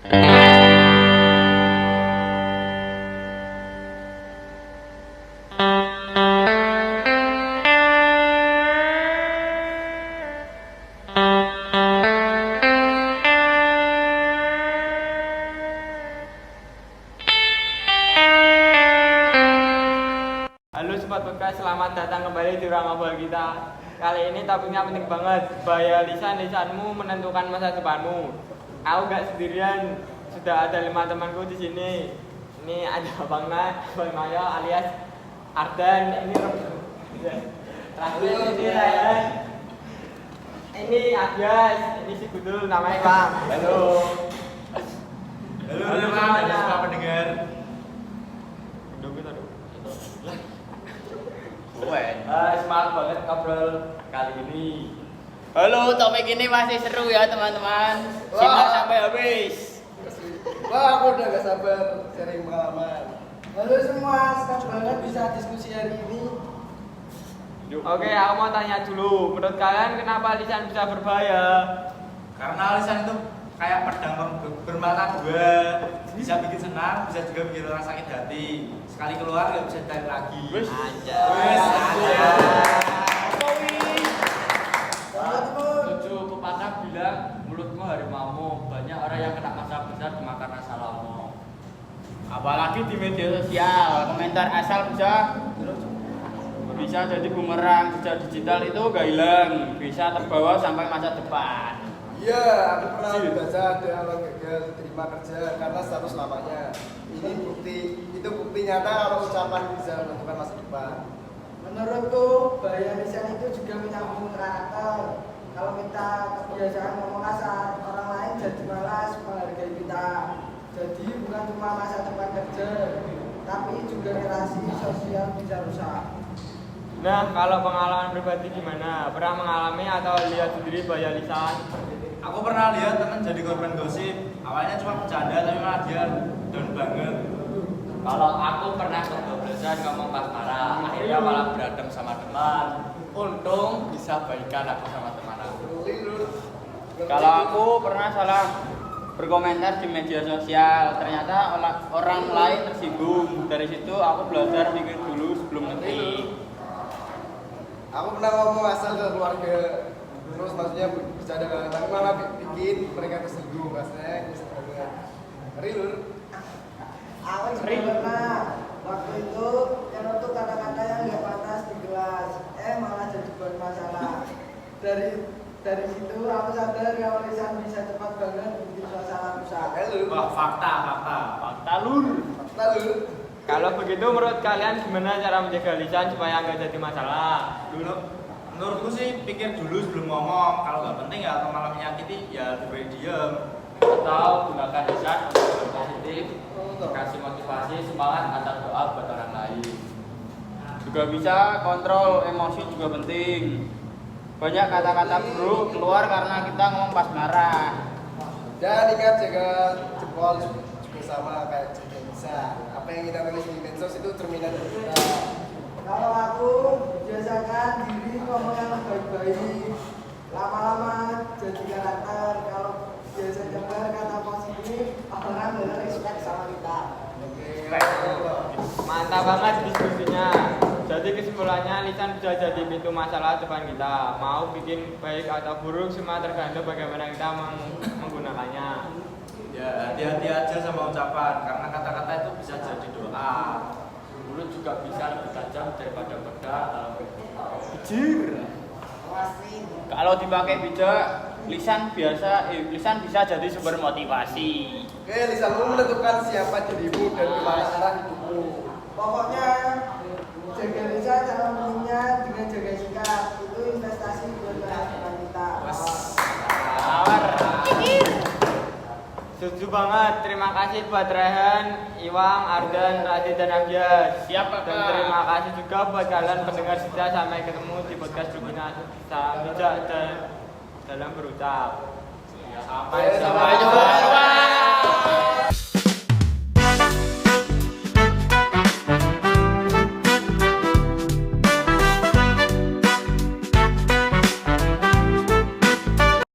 Halo Sobat Bekas, selamat datang kembali di ruang ngobrol kita. Kali ini topiknya penting banget. Bahaya lisanmu menentukan masa depanmu. Aku gak sendirian, sudah ada 5 temanku di sini. Ini ada Bang Noyo alias Ardan. Ini Rasul, ini Ryan. Ini Agyas, ini si Gudul, namanya Bang. Halo. Halo semuanya. Halo pendengar. Semangat banget ngobrol kali ini. Halo, topik ini masih seru ya teman-teman. Simak sampai habis. Wah, aku udah gak sabar sharing pengalaman. Halo semua, senang banget bisa diskusi hari ini. Oke, aku mau tanya dulu. Menurut kalian kenapa lisan bisa berbahaya? Karena lisan itu kayak pedang bermata dua. Bisa bikin senang, bisa juga bikin orang sakit hati. Sekali keluar gak bisa ditarik lagi. Cucu pepatah bilang mulutmu harimaumu. Banyak orang yang kena masalah besar cuma karena salahmu. Apalagi di media sosial, komentar asal bisa jadi bumerang. Jejak digital itu gak hilang, bisa terbawa sampai masa depan. Iya, aku pernah baca ada orang gagal terima kerja karena status lamanya. Itu bukti nyata kalau ucapan bisa menentukan masa depan. Menurutku, bahaya lisan itu juga menyambung karakter. Kalau kita kebiasaan ngomong kasar, orang lain jadi malas menghargai kita. Jadi bukan cuma masa depan kerja, tapi juga relasi sosial bisa rusak. Nah, kalau pengalaman pribadi gimana? Pernah mengalami atau lihat sendiri bahaya lisan? Aku pernah lihat teman jadi korban gosip. Awalnya cuma bercanda tapi malah dia down banget. Kalau aku pernah kebablasan ngomong pas marah, akhirnya malah berantem sama teman. Untung bisa baikan aku sama teman aku. Kalau aku pernah salah berkomentar di media sosial, ternyata orang lain tersinggung. Dari situ aku belajar pikir dulu sebelum ngetik. Aku pernah ngomong asal ke keluarga, terus maksudnya bercanda tapi malah bikin mereka tersinggung. Rasanya bisa banget. Ngeri lur. Aku juga pernah waktu itu nyelotok kata-kata yang gak pantas di kelas, malah jadi buat masalah. Dari situ aku sadar kalau lisan bisa cepat banget bikin suasana rusak. Wah, fakta lur. Kalau begitu menurut kalian gimana cara menjaga lisan supaya nggak jadi masalah? Menurutku sih pikir dulu sebelum ngomong. Kalau nggak penting ya atau malah menyakiti ya lebih baik diem. Atau gunakan lisan untuk hal positif, kasih motivasi, semangat atau doa buat orang lain. Juga bisa kontrol emosi juga penting. Banyak kata-kata buruk keluar karena kita ngomong pas marah. Dan ingat jaga jempol juga sama kayak jaga lisan. Apa yang kita tulis di medsos itu cerminan dari kita. Kalau aku biasakan diri ngomong yang baik-baik, lama-lama jadi karakter. Kalau biasa dengar kata positif, orang benar respect sama kita. Mantap banget diskusinya. Jadi kesimpulannya lisan bisa jadi pintu masalah depan kita. Mau bikin baik atau buruk semua tergantung bagaimana kita menggunakannya. Ya hati-hati aja sama ucapan karena kata-kata itu bisa jadi doa. Mulut juga bisa lebih tajam daripada pedang. Kalau dipakai bijak, lisan bisa jadi sumber motivasi. Oke, lisanmu menentukan siapa dirimu dan kemana arah hidupmu. Pokoknya jaga lisan cara pentingnya dengan jaga sikap itu investasi buat masa depan kita. Tawar. Setuju banget. Terima kasih buat Rehan, Iwang, Ardan, Radit, dan Agyas. Siapa, Dan Kak? terima kasih juga buat kalian pendengar setia. Sampai ketemu di podcast Rubina. Salam bijak dan dalam berucap. Sampai jumpa.